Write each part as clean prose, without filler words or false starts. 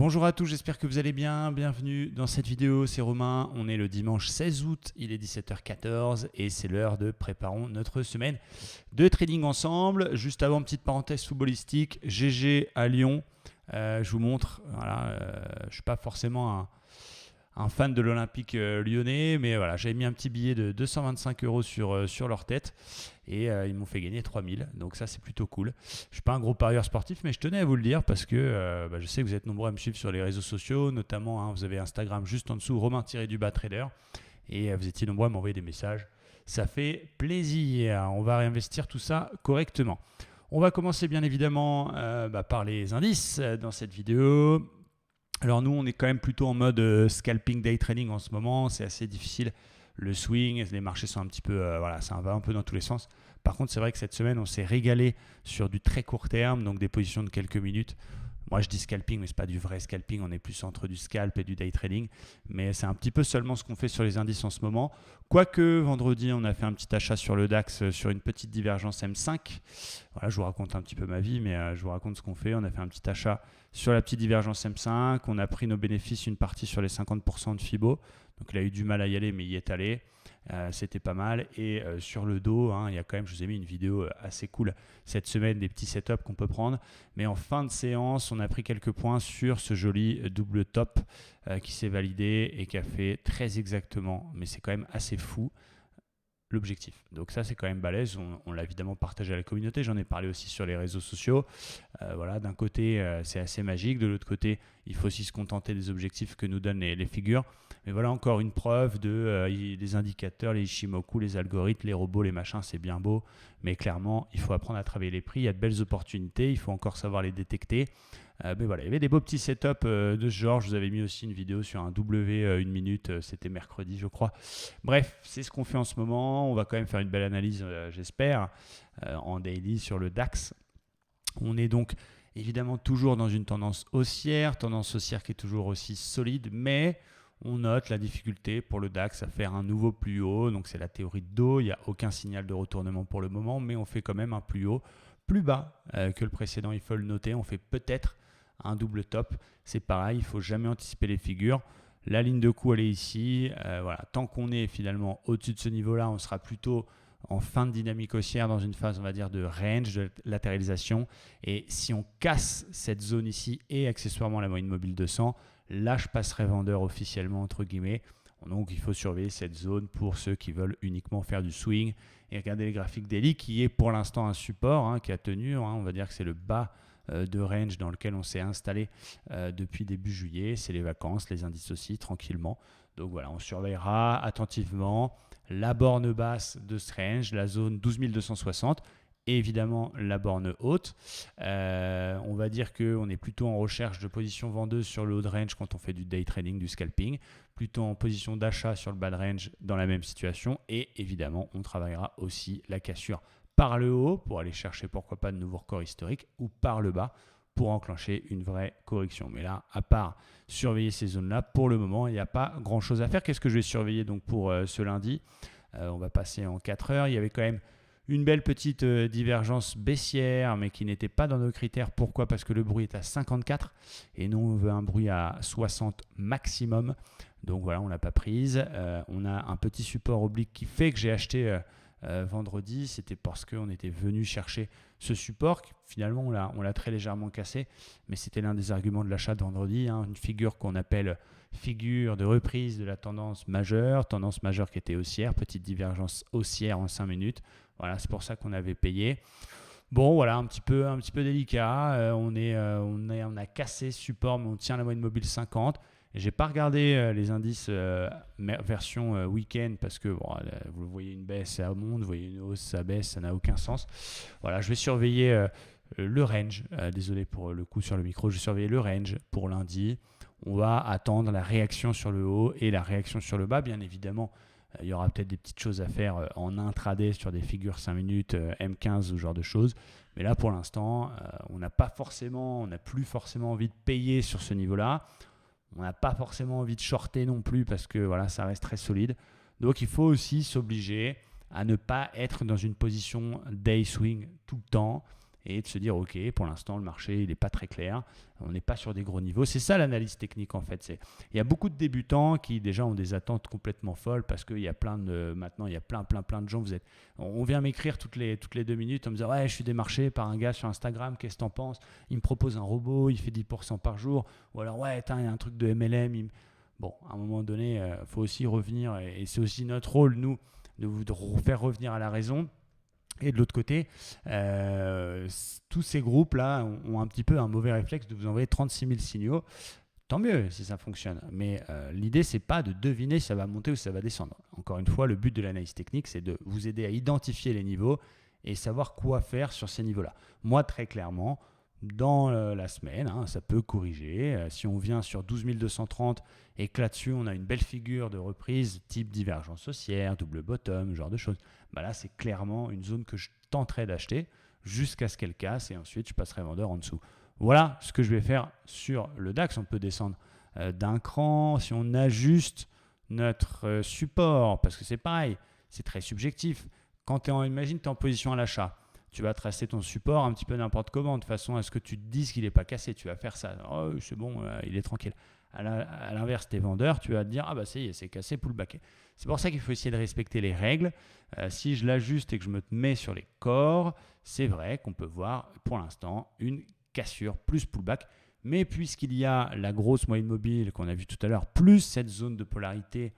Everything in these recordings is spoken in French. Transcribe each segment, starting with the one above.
Bonjour à tous, j'espère que vous allez bien. Bienvenue dans cette vidéo, c'est Romain. On est le dimanche 16 août, il est 17h14 et c'est l'heure de préparons notre semaine de trading ensemble. Juste avant, petite parenthèse footballistique, GG à Lyon. Je vous montre, voilà, je ne suis pas forcément un fan de l'Olympique lyonnais, mais voilà, j'avais mis un petit billet de 225 € sur leur tête et ils m'ont fait gagner 3000, donc ça c'est plutôt cool. Je ne suis pas un gros parieur sportif, mais je tenais à vous le dire parce que je sais que vous êtes nombreux à me suivre sur les réseaux sociaux, notamment vous avez Instagram juste en dessous, Romain-Trader, et vous étiez nombreux à m'envoyer des messages. Ça fait plaisir, on va réinvestir tout ça correctement. On va commencer bien évidemment par les indices dans cette vidéo. Alors nous, on est quand même plutôt en mode scalping day trading en ce moment. C'est assez difficile. Le swing, les marchés sont un petit peu... ça va un peu dans tous les sens. Par contre, c'est vrai que cette semaine, on s'est régalé sur du très court terme, donc des positions de quelques minutes. Moi, je dis scalping, mais ce n'est pas du vrai scalping. On est plus entre du scalp et du day trading. Mais c'est un petit peu seulement ce qu'on fait sur les indices en ce moment. Quoique, vendredi, on a fait un petit achat sur le DAX sur une petite divergence M5. Voilà, je vous raconte un petit peu ma vie, mais je vous raconte ce qu'on fait. On a fait un petit achat sur la petite divergence M5. On a pris nos bénéfices, une partie sur les 50% de Fibo. Donc, il a eu du mal à y aller, mais il y est allé. C'était pas mal. Et sur le dos, il y a quand même, je vous ai mis une vidéo assez cool cette semaine, des petits setups qu'on peut prendre. Mais en fin de séance, on a pris quelques points sur ce joli double top qui s'est validé et qui a fait très exactement, mais c'est quand même assez fou, l'objectif. Donc ça, c'est quand même balèze. On l'a évidemment partagé à la communauté. J'en ai parlé aussi sur les réseaux sociaux. Voilà, d'un côté, c'est assez magique. De l'autre côté, il faut aussi se contenter des objectifs que nous donnent les figures. Mais voilà encore une preuve de les indicateurs, les Ishimoku, les algorithmes, les robots, les machins, c'est bien beau. Mais clairement, il faut apprendre à travailler les prix. Il y a de belles opportunités. Il faut encore savoir les détecter. Mais voilà, il y avait des beaux petits setups de ce genre. Je vous avais mis aussi une vidéo sur un W 1 minute. C'était mercredi, je crois. Bref, c'est ce qu'on fait en ce moment. On va quand même faire une belle analyse, j'espère, en daily sur le DAX. On est donc évidemment toujours dans une tendance haussière qui est toujours aussi solide, mais on note la difficulté pour le DAX à faire un nouveau plus haut. Donc c'est la théorie de dos, il n'y a aucun signal de retournement pour le moment, mais on fait quand même un plus haut, plus bas que le précédent, il faut le noter. On fait peut-être un double top, c'est pareil, il ne faut jamais anticiper les figures. La ligne de coup, elle est ici. Voilà. Tant qu'on est finalement au-dessus de ce niveau-là, on sera plutôt en fin de dynamique haussière dans une phase, on va dire, de range, de latéralisation. Et si on casse cette zone ici et accessoirement la moyenne mobile 200, là, je passerai vendeur officiellement, entre guillemets. Donc, il faut surveiller cette zone pour ceux qui veulent uniquement faire du swing. Et regardez les graphiques daily qui est pour l'instant un support qui a tenu. On va dire que c'est le bas de range dans lequel on s'est installé depuis début juillet. C'est les vacances, les indices aussi, tranquillement. Donc voilà, on surveillera attentivement la borne basse de ce range, la zone 12 260 et évidemment la borne haute. On va dire qu'on est plutôt en recherche de position vendeuse sur le haut de range quand on fait du day trading, du scalping, plutôt en position d'achat sur le bas de range dans la même situation. Et évidemment, on travaillera aussi la cassure par le haut pour aller chercher pourquoi pas de nouveaux records historiques ou par le bas pour enclencher une vraie correction. Mais là, à part surveiller ces zones-là, pour le moment, il n'y a pas grand-chose à faire. Qu'est-ce que je vais surveiller donc pour ce lundi ? On va passer en 4 heures. Il y avait quand même une belle petite divergence baissière, mais qui n'était pas dans nos critères. Pourquoi ? Parce que le bruit est à 54 et nous, on veut un bruit à 60 maximum. Donc voilà, on ne l'a pas prise. On a un petit support oblique qui fait que j'ai acheté vendredi. C'était parce qu'on était venu chercher ce support. Finalement, on l'a très légèrement cassé, mais c'était l'un des arguments de l'achat de vendredi. Une figure qu'on appelle figure de reprise de la tendance majeure qui était haussière, petite divergence haussière en 5 minutes. Voilà, c'est pour ça qu'on avait payé. Bon, voilà, un petit peu délicat. On a cassé ce support, mais on tient la moyenne mobile 50. Je n'ai pas regardé les indices version week-end parce que vous voyez une baisse, ça monte, vous voyez une hausse, ça baisse, ça n'a aucun sens. Voilà, je vais surveiller le range. Désolé pour le coup sur le micro, je vais surveiller le range pour lundi. On va attendre la réaction sur le haut et la réaction sur le bas. Bien évidemment, il y aura peut-être des petites choses à faire en intraday sur des figures 5 minutes, M15, ce genre de choses. Mais là, pour l'instant, on n'a plus forcément envie de payer sur ce niveau-là. On n'a pas forcément envie de shorter non plus parce que voilà, ça reste très solide. Donc, il faut aussi s'obliger à ne pas être dans une position day swing tout le temps et de se dire ok, pour l'instant le marché il n'est pas très clair, on n'est pas sur des gros niveaux. C'est ça l'analyse technique en fait. Il y a beaucoup de débutants qui déjà ont des attentes complètement folles parce qu'il y a maintenant il y a plein de gens. On vient m'écrire toutes les 2 minutes en me disant ouais, je suis démarché par un gars sur Instagram, qu'est-ce que t'en penses? Il me propose un robot, il fait 10% par jour, ou alors ouais, il y a un truc de MLM. Bon, à un moment donné, faut aussi revenir, et c'est aussi notre rôle, nous, de vous faire revenir à la raison. Et de l'autre côté, tous ces groupes-là ont un petit peu un mauvais réflexe de vous envoyer 36 000 signaux. Tant mieux si ça fonctionne. Mais l'idée, c'est pas de deviner si ça va monter ou si ça va descendre. Encore une fois, le but de l'analyse technique, c'est de vous aider à identifier les niveaux et savoir quoi faire sur ces niveaux-là. Moi, très clairement, dans la semaine, ça peut corriger. Si on vient sur 12 230 et que là-dessus, on a une belle figure de reprise type divergence haussière, double bottom, ce genre de choses, là, c'est clairement une zone que je tenterai d'acheter jusqu'à ce qu'elle casse et ensuite, je passerai vendeur en dessous. Voilà ce que je vais faire sur le DAX. On peut descendre d'un cran si on ajuste notre support, parce que c'est pareil, c'est très subjectif. Quand imagine, tu es en position à l'achat. Tu vas tracer ton support un petit peu n'importe comment, de façon à ce que tu te dises qu'il n'est pas cassé. Tu vas faire ça. Oh, c'est bon, il est tranquille. À l'inverse, tes vendeurs, tu vas te dire ah bah ça y est, c'est cassé, pullback. C'est pour ça qu'il faut essayer de respecter les règles. Si je l'ajuste et que je me mets sur les corps, c'est vrai qu'on peut voir pour l'instant une cassure plus pullback. Mais puisqu'il y a la grosse moyenne mobile qu'on a vue tout à l'heure, plus cette zone de polarité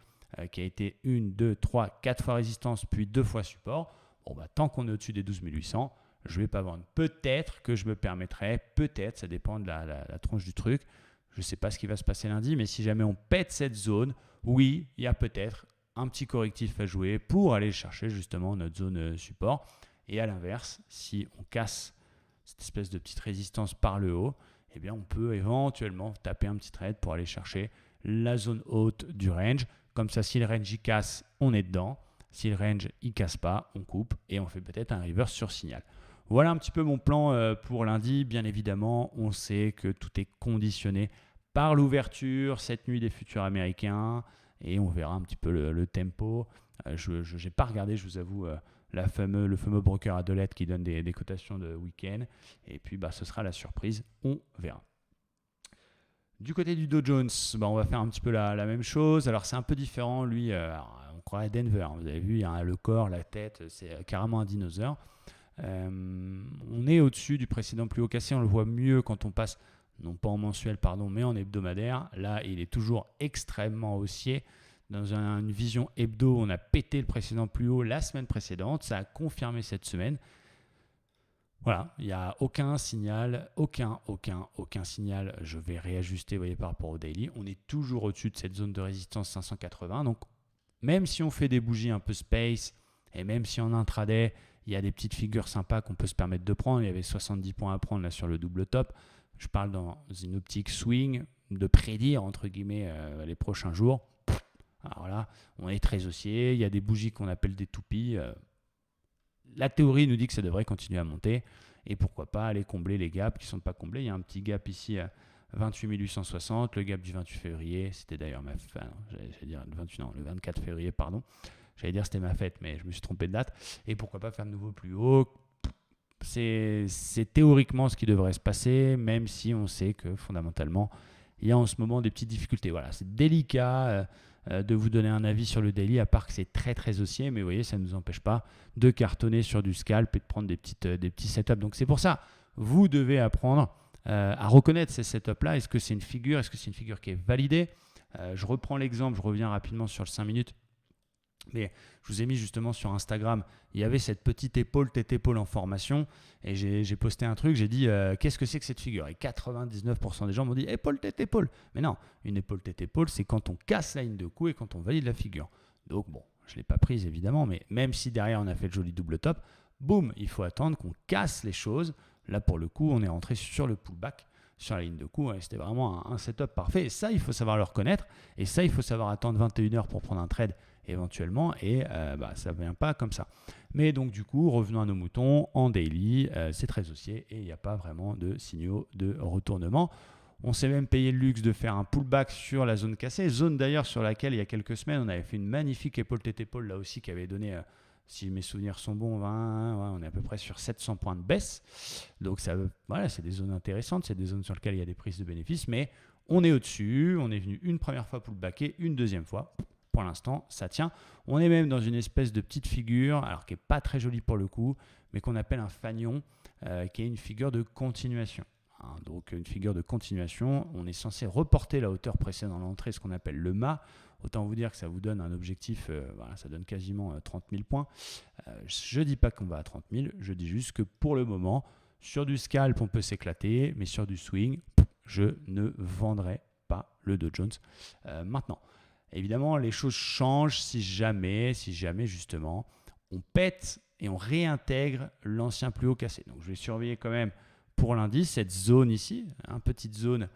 qui a été 1, 2, 3, 4 fois résistance, puis 2 fois support, tant qu'on est au-dessus des 12 800, je ne vais pas vendre. Peut-être que je me permettrai, peut-être, ça dépend de la tronche du truc. Je ne sais pas ce qui va se passer lundi, mais si jamais on pète cette zone, oui, il y a peut-être un petit correctif à jouer pour aller chercher justement notre zone support. Et à l'inverse, si on casse cette espèce de petite résistance par le haut, eh bien on peut éventuellement taper un petit trade pour aller chercher la zone haute du range. Comme ça, si le range y casse, on est dedans. Si le range ne casse pas, on coupe et on fait peut-être un reverse sur signal. Voilà un petit peu mon plan pour lundi. Bien évidemment, on sait que tout est conditionné par l'ouverture cette nuit des futurs américains et on verra un petit peu le tempo. Je n'ai pas regardé, je vous avoue, le fameux broker Adelet qui donne des cotations de week-end. Et puis, ce sera la surprise. On verra. Du côté du Dow Jones, on va faire un petit peu la même chose. Alors, c'est un peu différent. Lui, on croirait Denver. Vous avez vu, il y a le corps, la tête, c'est carrément un dinosaure. On est au-dessus du précédent plus haut cassé. On le voit mieux quand on passe, non pas en mensuel, mais en hebdomadaire. Là, il est toujours extrêmement haussier. Dans une vision hebdo, on a pété le précédent plus haut la semaine précédente. Ça a confirmé cette semaine. Voilà, il n'y a aucun signal, aucun signal. Je vais réajuster, vous voyez, par rapport au daily. On est toujours au-dessus de cette zone de résistance 580. Donc, même si on fait des bougies un peu space, et même si en intraday, il y a des petites figures sympas qu'on peut se permettre de prendre. Il y avait 70 points à prendre là sur le double top. Je parle dans une optique swing, de prédire, entre guillemets, les prochains jours. Alors là, on est très haussier. Il y a des bougies qu'on appelle des toupies. La théorie nous dit que ça devrait continuer à monter. Et pourquoi pas aller combler les gaps qui ne sont pas comblés. Il y a un petit gap ici à 28 860. Le gap du 28 février, c'était d'ailleurs ma fête. Le 24 février, pardon. J'allais dire c'était ma fête, mais je me suis trompé de date. Et pourquoi pas faire de nouveau plus haut. C'est théoriquement ce qui devrait se passer, même si on sait que fondamentalement, il y a en ce moment des petites difficultés. Voilà, c'est délicat de vous donner un avis sur le daily, à part que c'est très très haussier, mais vous voyez, ça ne nous empêche pas de cartonner sur du scalp et de prendre des petits setups. Donc c'est pour ça, vous devez apprendre à reconnaître ces setups-là. Est-ce que c'est une figure? Est-ce que c'est une figure qui est validée? Je reprends l'exemple, je reviens rapidement sur le 5 minutes. Mais je vous ai mis justement sur Instagram, il y avait cette petite épaule, tête-épaule en formation et j'ai posté un truc, j'ai dit qu'est-ce que c'est que cette figure? Et 99% des gens m'ont dit épaule, tête-épaule. Mais non, une épaule, tête-épaule, c'est quand on casse la ligne de cou et quand on valide la figure. Donc bon, je ne l'ai pas prise évidemment, mais même si derrière on a fait le joli double top, boum, il faut attendre qu'on casse les choses. Là pour le coup, on est rentré sur le pullback, sur la ligne de cou, et c'était vraiment un setup parfait. Et ça, il faut savoir le reconnaître. Et ça, il faut savoir attendre 21 heures pour prendre un trade éventuellement, et ça ne vient pas comme ça. Mais donc du coup, revenons à nos moutons, en daily, c'est très haussier et il n'y a pas vraiment de signaux de retournement. On s'est même payé le luxe de faire un pullback sur la zone cassée, zone d'ailleurs sur laquelle il y a quelques semaines, on avait fait une magnifique épaule-tête-épaule là aussi qui avait donné Si mes souvenirs sont bons, 20, ouais, on est à peu près sur 700 points de baisse. Donc voilà, c'est des zones intéressantes, c'est des zones sur lesquelles il y a des prises de bénéfices, mais on est au-dessus, on est venu une première fois pullbacker, une deuxième fois. Pour l'instant, ça tient. On est même dans une espèce de petite figure, alors qui n'est pas très jolie pour le coup, mais qu'on appelle un fanion, qui est une figure de continuation. Hein, donc une figure de continuation, on est censé reporter la hauteur précédente l'entrée, ce qu'on appelle le mât. Autant vous dire que ça vous donne un objectif, voilà, ça donne quasiment 30 000 points. Je ne dis pas qu'on va à 30 000, je dis juste que pour le moment, sur du scalp, on peut s'éclater, mais sur du swing, je ne vendrai pas le Dow Jones maintenant. Évidemment, les choses changent si jamais justement, on pète et on réintègre l'ancien plus haut cassé. Donc, je vais surveiller quand même pour l'indice cette zone ici, une petite zone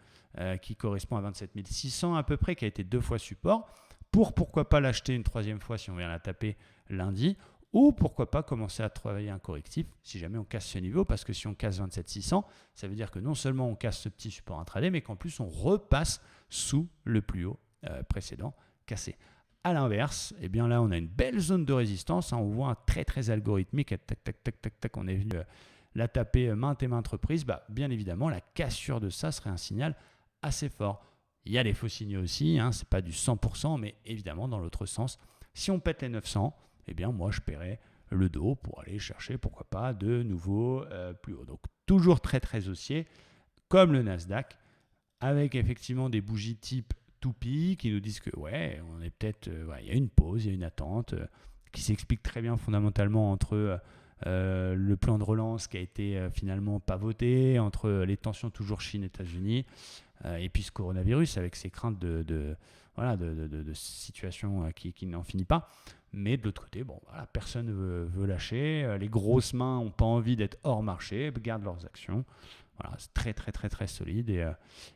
qui correspond à 27 600 à peu près, qui a été 2 fois support, pourquoi pas l'acheter une troisième fois si on vient la taper lundi, ou pourquoi pas commencer à travailler un correctif si jamais on casse ce niveau, parce que si on casse 27 600, ça veut dire que non seulement on casse ce petit support intraday, mais qu'en plus on repasse sous le plus haut précédent cassé. A l'inverse, eh bien là on a une belle zone de résistance, hein, on voit un très algorithmique, tac, on est venu la taper maintes et maintes reprises, bien évidemment la cassure de ça serait un signal assez fort. Il y a des faux signaux aussi, hein, c'est pas du 100%, mais évidemment dans l'autre sens, si on pète les 900, eh bien moi je paierais le dos pour aller chercher pourquoi pas de nouveaux plus haut. Donc toujours très haussier, comme le Nasdaq, avec effectivement des bougies type toupie qui nous disent que ouais, on est peut-être, il y a une pause, il y a une attente qui s'explique très bien fondamentalement entre le plan de relance qui a été finalement pas voté, entre les tensions toujours Chine-États-Unis et puis ce coronavirus avec ses craintes de situation qui n'en finit pas. Mais de l'autre côté, personne ne veut lâcher. Les grosses mains n'ont pas envie d'être hors marché, gardent leurs actions. Voilà, c'est très solide. Et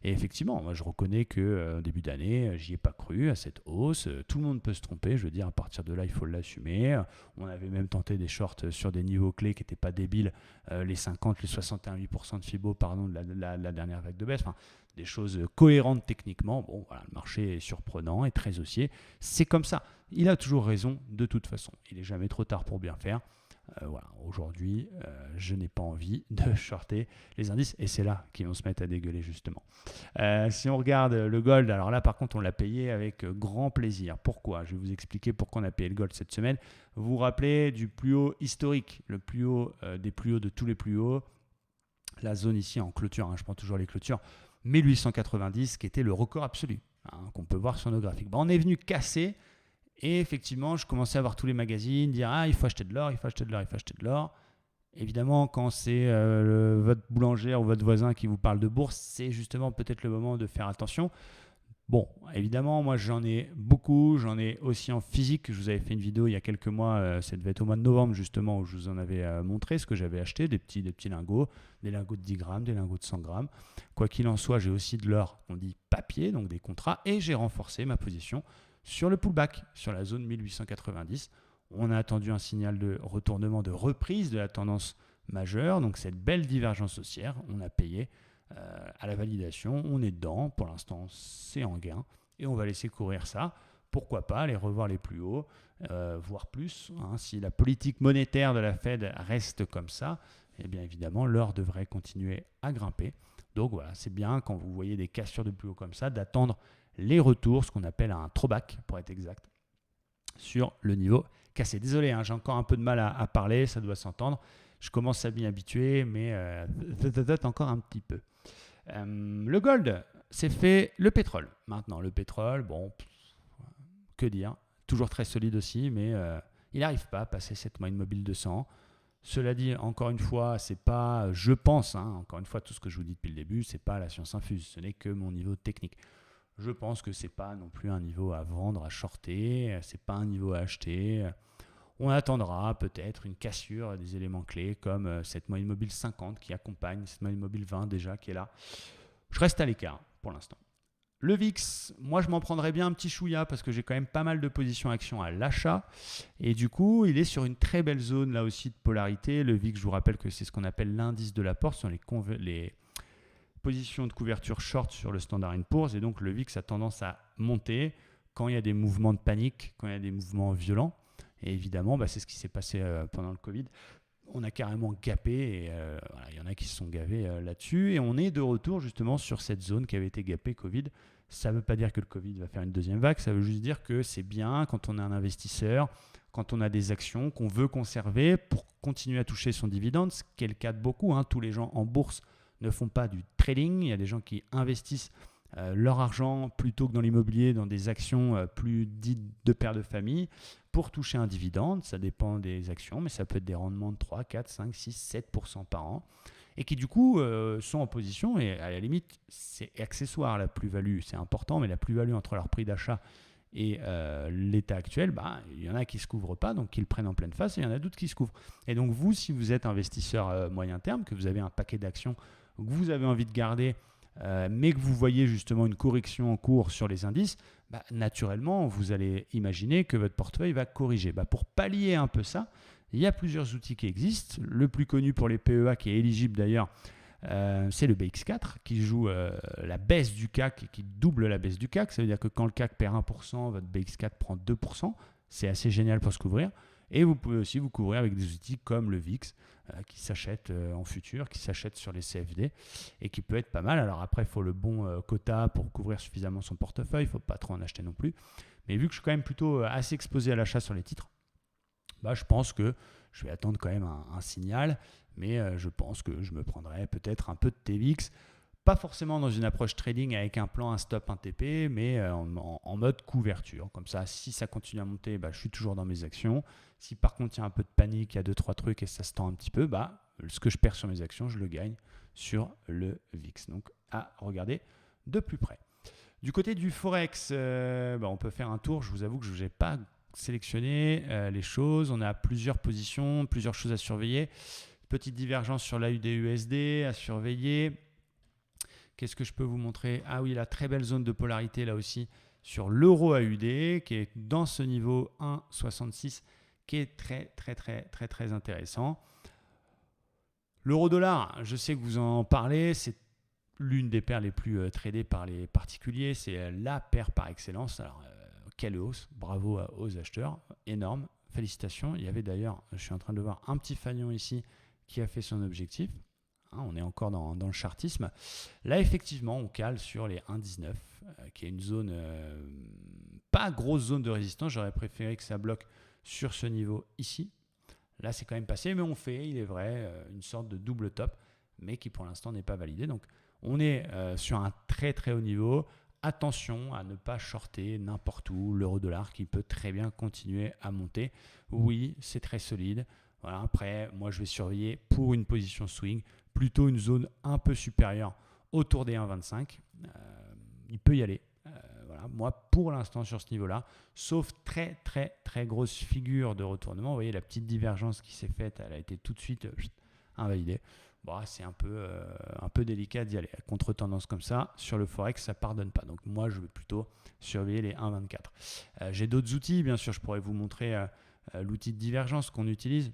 effectivement, moi je reconnais que début d'année, j'y ai pas cru à cette hausse. Tout le monde peut se tromper. Je veux dire, à partir de là, il faut l'assumer. On avait même tenté des shorts sur des niveaux clés qui n'étaient pas débiles. Les 50, les 61,8% de Fibo, de la dernière vague de baisse. Enfin, des choses cohérentes techniquement. Bon, voilà, le marché est surprenant et très haussier. C'est comme ça. Il a toujours raison de toute façon. Il n'est jamais trop tard pour bien faire. Voilà, aujourd'hui, je n'ai pas envie de shorter les indices et c'est là qu'ils vont se mettre à dégueuler justement. Si on regarde le gold, alors là par contre on l'a payé avec grand plaisir. Pourquoi? Je vais vous expliquer pourquoi on a payé le gold cette semaine. Vous vous rappelez du plus haut historique, le plus haut des plus hauts de tous les plus hauts, la zone ici en clôture, hein, je prends toujours les clôtures, 1890 qui était le record absolu, hein, qu'on peut voir sur nos graphiques. On est venu casser. Et effectivement, je commençais à voir tous les magazines dire « Ah, il faut acheter de l'or, il faut acheter de l'or, il faut acheter de l'or ». Évidemment, quand c'est votre boulangère ou votre voisin qui vous parle de bourse, c'est justement peut-être le moment de faire attention. Bon, évidemment, moi j'en ai beaucoup, j'en ai aussi en physique. Je vous avais fait une vidéo il y a quelques mois, ça devait être au mois de novembre justement, où je vous en avais montré ce que j'avais acheté, des petits lingots, des lingots de 10 grammes, des lingots de 100 grammes. Quoi qu'il en soit, j'ai aussi de l'or, on dit papier, donc des contrats, et j'ai renforcé ma position sur le pullback, sur la zone 1890. On a attendu un signal de retournement, de reprise de la tendance majeure. Donc cette belle divergence haussière, on a payé à la validation. On est dedans. Pour l'instant, c'est en gain. Et on va laisser courir ça. Pourquoi pas aller revoir les plus hauts, voire plus. Hein, si la politique monétaire de la Fed reste comme ça, eh bien évidemment, l'or devrait continuer à grimper. Donc voilà, c'est bien quand vous voyez des cassures de plus haut comme ça, d'attendre les retours, ce qu'on appelle un throwback pour être exact, sur le niveau cassé. Désolé, hein, j'ai encore un peu de mal à parler, ça doit s'entendre. Je commence à m'y habituer, mais encore un petit peu. Le gold, c'est fait le pétrole. Maintenant, le pétrole, bon, que dire, toujours très solide aussi, mais il n'arrive pas à passer cette moyenne mobile 200. Cela dit, encore une fois, c'est pas, je pense, hein, encore une fois, tout ce que je vous dis depuis le début, c'est pas la science infuse, ce n'est que mon niveau technique. Je pense que c'est pas non plus un niveau à vendre, à shorter, c'est pas un niveau à acheter. On attendra peut-être une cassure des éléments clés comme cette moyenne mobile 50 qui accompagne cette moyenne mobile 20 déjà qui est là. Je reste à l'écart pour l'instant. Le VIX, moi je m'en prendrais bien un petit chouïa parce que j'ai quand même pas mal de positions actions à l'achat et du coup il est sur une très belle zone là aussi de polarité. Le VIX, je vous rappelle que c'est ce qu'on appelle l'indice de la porte, ce sont les position de couverture short sur le Standard & Poor's et donc le VIX a tendance à monter quand il y a des mouvements de panique, quand il y a des mouvements violents. Et évidemment, c'est ce qui s'est passé pendant le Covid. On a carrément gapé et il y en a qui se sont gavés là-dessus. Et on est de retour justement sur cette zone qui avait été gapée Covid. Ça ne veut pas dire que le Covid va faire une deuxième vague, ça veut juste dire que c'est bien quand on est un investisseur, quand on a des actions qu'on veut conserver pour continuer à toucher son dividende, ce qui est le cas de beaucoup. Tous les gens en bourse ne font pas du trading. Il y a des gens qui investissent leur argent plutôt que dans l'immobilier, dans des actions plus dites de père de famille, pour toucher un dividende. Ça dépend des actions, mais ça peut être des rendements de 3, 4, 5, 6, 7% par an. Et qui du coup sont en position, et à la limite, c'est accessoire la plus-value, c'est important, mais la plus-value entre leur prix d'achat et l'état actuel, il y en a qui ne se couvrent pas, donc qui le prennent en pleine face, et il y en a d'autres qui se couvrent. Et donc vous, si vous êtes investisseur moyen terme, que vous avez un paquet d'actions, que vous avez envie de garder, mais que vous voyez justement une correction en cours sur les indices, naturellement, vous allez imaginer que votre portefeuille va corriger. Pour pallier un peu ça, il y a plusieurs outils qui existent. Le plus connu pour les PEA, qui est éligible d'ailleurs, c'est le BX4 qui joue la baisse du CAC et qui double la baisse du CAC. Ça veut dire que quand le CAC perd 1%, votre BX4 prend 2%. C'est assez génial pour se couvrir. Et vous pouvez aussi vous couvrir avec des outils comme le VIX qui s'achète en futur, qui s'achète sur les CFD et qui peut être pas mal. Alors après, il faut le bon quota pour couvrir suffisamment son portefeuille. Il ne faut pas trop en acheter non plus. Mais vu que je suis quand même plutôt assez exposé à l'achat sur les titres, je pense que je vais attendre quand même un signal, mais je pense que je me prendrai peut-être un peu de TVX, pas forcément dans une approche trading avec un plan, un stop, un TP, mais en mode couverture. Comme ça, si ça continue à monter, je suis toujours dans mes actions. Si par contre il y a un peu de panique, il y a 2-3 trucs et ça se tend un petit peu, ce que je perds sur mes actions, je le gagne sur le VIX. Donc à regarder de plus près. Du côté du Forex, on peut faire un tour. Je vous avoue que je n'ai pas sélectionné les choses. On a plusieurs positions, plusieurs choses à surveiller. Petite divergence sur l'AUD-USD à surveiller. Qu'est-ce que je peux vous montrer? Ah oui, la très belle zone de polarité là aussi sur l'euro-AUD qui est dans ce niveau 1,66 qui est très intéressant. L'euro-dollar, je sais que vous en parlez, c'est l'une des paires les plus tradées par les particuliers. C'est la paire par excellence. Alors, quelle hausse, bravo aux acheteurs, énorme, félicitations. Il y avait d'ailleurs, je suis en train de voir un petit fanion ici qui a fait son objectif. On est encore dans le chartisme. Là, effectivement, on cale sur les 1,19, qui est une zone, pas grosse zone de résistance. J'aurais préféré que ça bloque sur ce niveau ici. Là, c'est quand même passé, mais on fait, il est vrai, une sorte de double top, mais qui pour l'instant n'est pas validé. Donc, on est sur un très haut niveau. Attention à ne pas shorter n'importe où l'euro-dollar qui peut très bien continuer à monter. Oui, c'est très solide. Voilà, après, moi, je vais surveiller pour une position swing, plutôt une zone un peu supérieure autour des 1,25. Il peut y aller. Voilà. Moi, pour l'instant, sur ce niveau-là, sauf très grosse figure de retournement, vous voyez la petite divergence qui s'est faite, elle a été tout de suite invalidée. C'est un peu délicat d'y aller. Contre-tendance comme ça, sur le Forex, ça ne pardonne pas. Donc moi, je vais plutôt surveiller les 1,24. J'ai d'autres outils, bien sûr, je pourrais vous montrer l'outil de divergence qu'on utilise.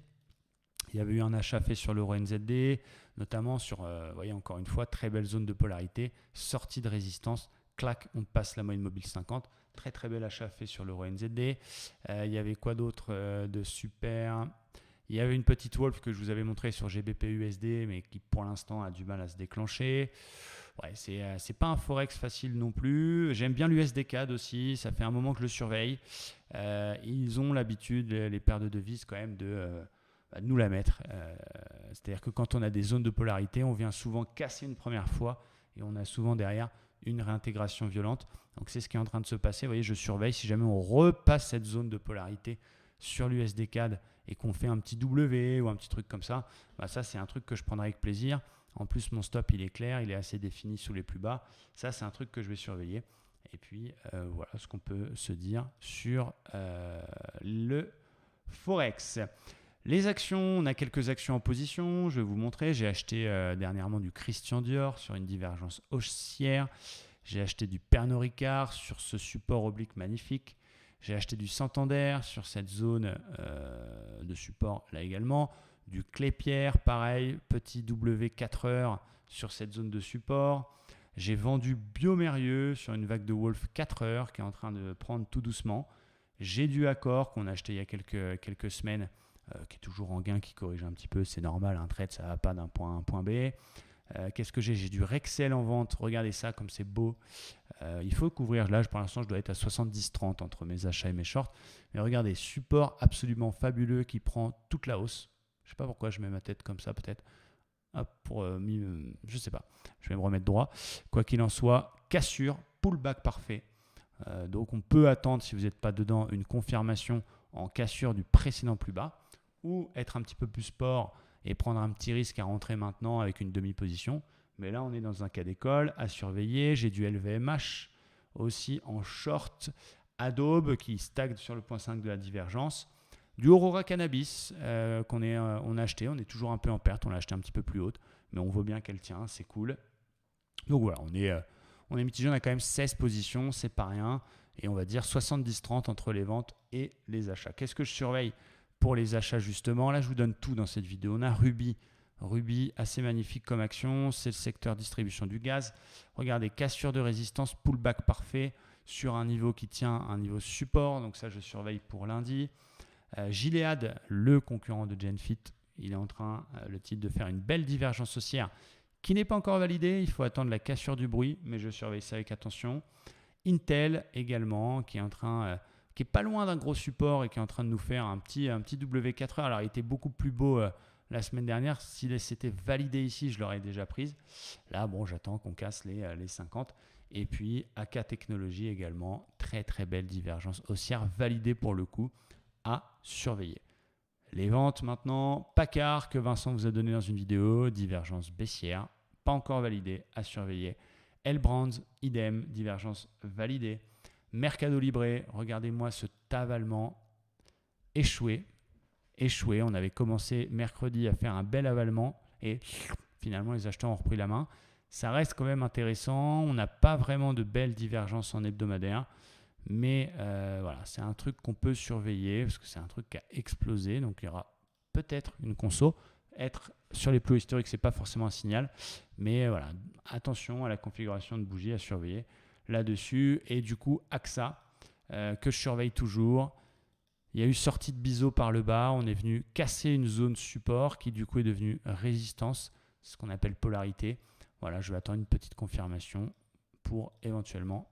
Il y avait eu un achat fait sur l'euro NZD, notamment sur, vous voyez encore une fois, très belle zone de polarité, sortie de résistance, clac, on passe la moyenne mobile 50. Très bel achat fait sur l'euro NZD. Il y avait quoi d'autre de super? Il y avait une petite wolf que je vous avais montré sur GBP-USD, mais qui pour l'instant a du mal à se déclencher. Ouais, c'est pas un forex facile non plus. J'aime bien l'USD-CAD aussi, ça fait un moment que je le surveille. Ils ont l'habitude, les paires de devises quand même, de nous la mettre. C'est-à-dire que quand on a des zones de polarité, on vient souvent casser une première fois et on a souvent derrière une réintégration violente. Donc c'est ce qui est en train de se passer. Vous voyez, je surveille. Si jamais on repasse cette zone de polarité sur l'USD-CAD et qu'on fait un petit W ou un petit truc comme ça, ça c'est un truc que je prendrai avec plaisir. En plus, mon stop, il est clair, il est assez défini sous les plus bas. Ça, c'est un truc que je vais surveiller. Et puis, voilà ce qu'on peut se dire sur le Forex. Les actions, on a quelques actions en position. Je vais vous montrer. J'ai acheté dernièrement du Christian Dior sur une divergence haussière. J'ai acheté du Pernod Ricard sur ce support oblique magnifique. J'ai acheté du Santander sur cette zone de support là également. Du Clépierre, pareil, petit W 4 heures sur cette zone de support. J'ai vendu Biomérieux sur une vague de Wolf 4 heures qui est en train de prendre tout doucement. J'ai du Accor qu'on a acheté il y a quelques semaines, qui est toujours en gain, qui corrige un petit peu, c'est normal, un trade ça ne va pas d'un point A à un point B. Qu'est-ce que j'ai du Rexel en vente, regardez ça comme c'est beau. Il faut couvrir, là pour l'instant je dois être à 70-30 entre mes achats et mes shorts. Mais regardez, support absolument fabuleux qui prend toute la hausse. Je ne sais pas pourquoi je mets ma tête comme ça peut-être. Hop, je sais pas, je vais me remettre droit. Quoi qu'il en soit, cassure, pullback parfait. Donc on peut attendre, si vous n'êtes pas dedans, une confirmation en cassure du précédent plus bas ou être un petit peu plus sport et prendre un petit risque à rentrer maintenant avec une demi-position. Mais là, on est dans un cas d'école à surveiller. J'ai du LVMH aussi en short, Adobe qui stagne sur le point 5 de la divergence. Du Aurora Cannabis qu'on on a acheté, on est toujours un peu en perte, on l'a acheté un petit peu plus haute, mais on voit bien qu'elle tient, c'est cool. Donc voilà, on est mitigé, on a quand même 16 positions, c'est pas rien, et on va dire 70-30 entre les ventes et les achats. Qu'est-ce que je surveille pour les achats justement? Là, je vous donne tout dans cette vidéo. On a Ruby, assez magnifique comme action, c'est le secteur distribution du gaz. Regardez, cassure de résistance, pullback parfait sur un niveau qui tient un niveau support, donc ça je surveille pour lundi. Gilead, le concurrent de Genfit, il est en train, le titre, de faire une belle divergence haussière qui n'est pas encore validée. Il faut attendre la cassure du bruit, mais je surveille ça avec attention. Intel également, qui est pas loin d'un gros support et qui est en train de nous faire un petit W4 heures. Alors, il était beaucoup plus beau la semaine dernière. S'il s'était validé ici, je l'aurais déjà prise. Là, bon, j'attends qu'on casse les 50. Et puis, AK Technologies également, très très belle divergence haussière validée pour le coup, à surveiller. Les ventes maintenant, Packard que Vincent vous a donné dans une vidéo, divergence baissière, pas encore validée, à surveiller. L-Brands, idem, divergence validée. Mercado Libre, regardez-moi ce avalement échoué. On avait commencé mercredi à faire un bel avalement et finalement les acheteurs ont repris la main. Ça reste quand même intéressant, on n'a pas vraiment de belles divergences en hebdomadaire. Mais voilà, c'est un truc qu'on peut surveiller parce que c'est un truc qui a explosé. Donc, il y aura peut-être une conso. Être sur les plus hauts historiques, ce n'est pas forcément un signal. Mais voilà, attention à la configuration de bougie à surveiller là-dessus. Et du coup, AXA, que je surveille toujours. Il y a eu sortie de biseau par le bas. On est venu casser une zone support qui du coup est devenue résistance. C'est ce qu'on appelle polarité. Voilà, je vais attendre une petite confirmation pour éventuellement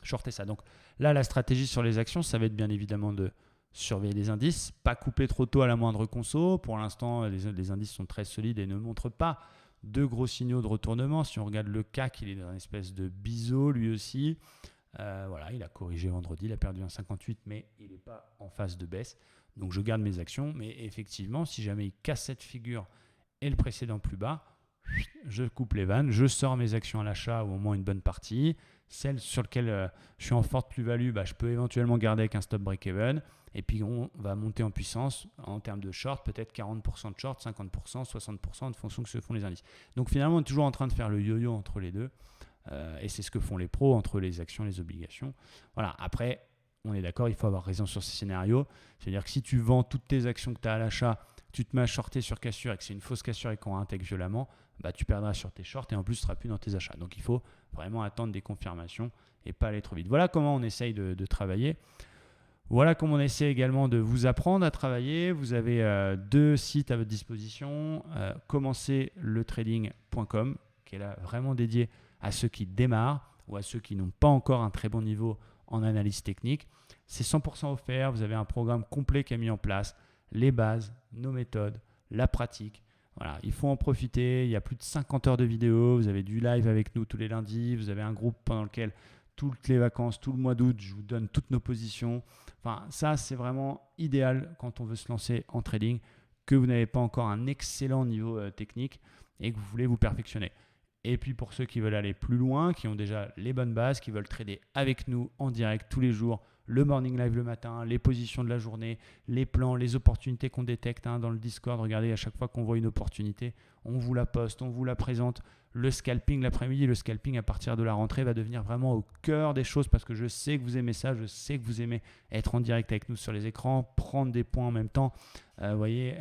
shorter ça. Donc là, la stratégie sur les actions, ça va être bien évidemment de surveiller les indices, pas couper trop tôt à la moindre conso. Pour l'instant, les indices sont très solides et ne montrent pas de gros signaux de retournement. Si on regarde le CAC, il est dans une espèce de biseau lui aussi. Voilà, il a corrigé vendredi, il a perdu un 58, mais il n'est pas en phase de baisse. Donc je garde mes actions, mais effectivement, si jamais il casse cette figure et le précédent plus bas, je coupe les vannes, je sors mes actions à l'achat ou au moins une bonne partie. Celles sur lesquelles je suis en forte plus-value, je peux éventuellement garder avec un stop break-even. Et puis on va monter en puissance en termes de short, peut-être 40% de short, 50%, 60% de fonction que se font les indices. Donc finalement, on est toujours en train de faire le yo-yo entre les deux. Et c'est ce que font les pros entre les actions et les obligations. Voilà, après, on est d'accord, il faut avoir raison sur ces scénarios. C'est-à-dire que si tu vends toutes tes actions que tu as à l'achat, tu te mets à shorter sur cassure et que c'est une fausse cassure et qu'on intègre violemment, tu perdras sur tes shorts et en plus, tu ne seras plus dans tes achats. Donc, il faut vraiment attendre des confirmations et pas aller trop vite. Voilà comment on essaye de travailler. Voilà comment on essaie également de vous apprendre à travailler. Vous avez 2 sites à votre disposition. Commencerletrading.com qui est là vraiment dédié à ceux qui démarrent ou à ceux qui n'ont pas encore un très bon niveau en analyse technique. C'est 100% offert. Vous avez un programme complet qui est mis en place. Les bases, nos méthodes, la pratique. Voilà, il faut en profiter. Il y a plus de 50 heures de vidéos. Vous avez du live avec nous tous les lundis. Vous avez un groupe pendant lequel toutes les vacances, tout le mois d'août, je vous donne toutes nos positions. Enfin, ça, c'est vraiment idéal quand on veut se lancer en trading, que vous n'avez pas encore un excellent niveau technique et que vous voulez vous perfectionner. Et puis pour ceux qui veulent aller plus loin, qui ont déjà les bonnes bases, qui veulent trader avec nous en direct tous les jours, le morning live le matin, les positions de la journée, les plans, les opportunités qu'on détecte dans le Discord. Regardez, à chaque fois qu'on voit une opportunité, on vous la poste, on vous la présente. Le scalping l'après-midi, le scalping à partir de la rentrée va devenir vraiment au cœur des choses parce que je sais que vous aimez ça, je sais que vous aimez être en direct avec nous sur les écrans, prendre des points en même temps. Vous voyez,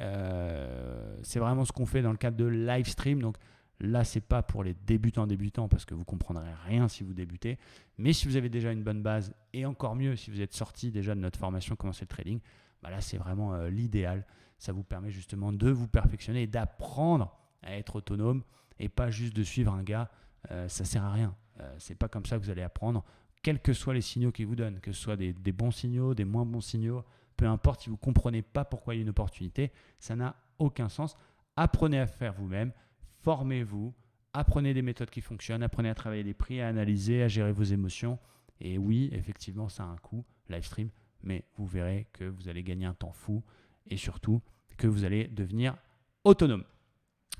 c'est vraiment ce qu'on fait dans le cadre de live stream. Donc Là, c'est pas pour les débutants parce que vous comprendrez rien si vous débutez. Mais si vous avez déjà une bonne base et encore mieux si vous êtes sorti déjà de notre formation Commencer le trading, bah là, c'est vraiment l'idéal. Ça vous permet justement de vous perfectionner et d'apprendre à être autonome et pas juste de suivre un gars. Ça sert à rien. C'est pas comme ça que vous allez apprendre, quels que soient les signaux qu'il vous donne, que ce soit des bons signaux, des moins bons signaux, peu importe, si vous ne comprenez pas pourquoi il y a une opportunité, ça n'a aucun sens. Apprenez à faire vous-même, formez-vous, apprenez des méthodes qui fonctionnent, apprenez à travailler les prix, à analyser, à gérer vos émotions. Et oui, effectivement, ça a un coût, live stream, mais vous verrez que vous allez gagner un temps fou et surtout que vous allez devenir autonome.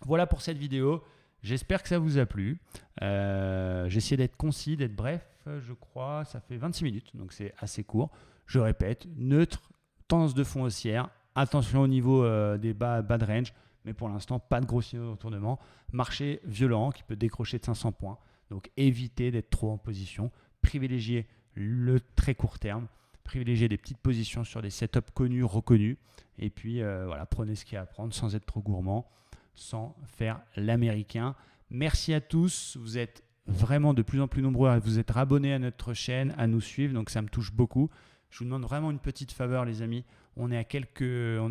Voilà pour cette vidéo. J'espère que ça vous a plu. J'ai essayé d'être concis, d'être bref, je crois. Ça fait 26 minutes, donc c'est assez court. Je répète, neutre, tendance de fond haussière. Attention au niveau des bas de range, mais pour l'instant, pas de gros signaux de retournement. Marché violent qui peut décrocher de 500 points. Donc évitez d'être trop en position. Privilégiez le très court terme. Privilégiez des petites positions sur des setups connus, reconnus. Et puis voilà, prenez ce qu'il y a à prendre sans être trop gourmand, sans faire l'américain. Merci à tous. Vous êtes vraiment de plus en plus nombreux à vous être abonnés à notre chaîne, à nous suivre. Donc ça me touche beaucoup. Je vous demande vraiment une petite faveur, les amis. On est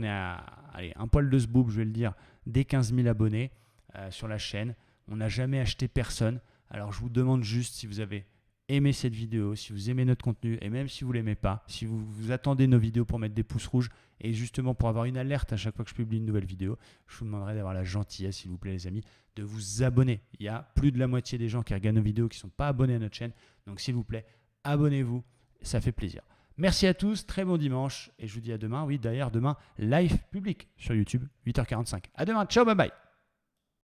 à allez, un poil de sboob, je vais le dire, des 15 000 abonnés sur la chaîne. On n'a jamais acheté personne. Alors je vous demande juste si vous avez aimé cette vidéo, si vous aimez notre contenu et même si vous ne l'aimez pas, si vous attendez nos vidéos pour mettre des pouces rouges et justement pour avoir une alerte à chaque fois que je publie une nouvelle vidéo, je vous demanderai d'avoir la gentillesse, s'il vous plaît les amis, de vous abonner. Il y a plus de la moitié des gens qui regardent nos vidéos qui ne sont pas abonnés à notre chaîne. Donc s'il vous plaît, abonnez-vous, ça fait plaisir. Merci à tous, très bon dimanche et je vous dis à demain. Oui, d'ailleurs, demain, live public sur YouTube, 8h45. À demain, ciao, bye bye.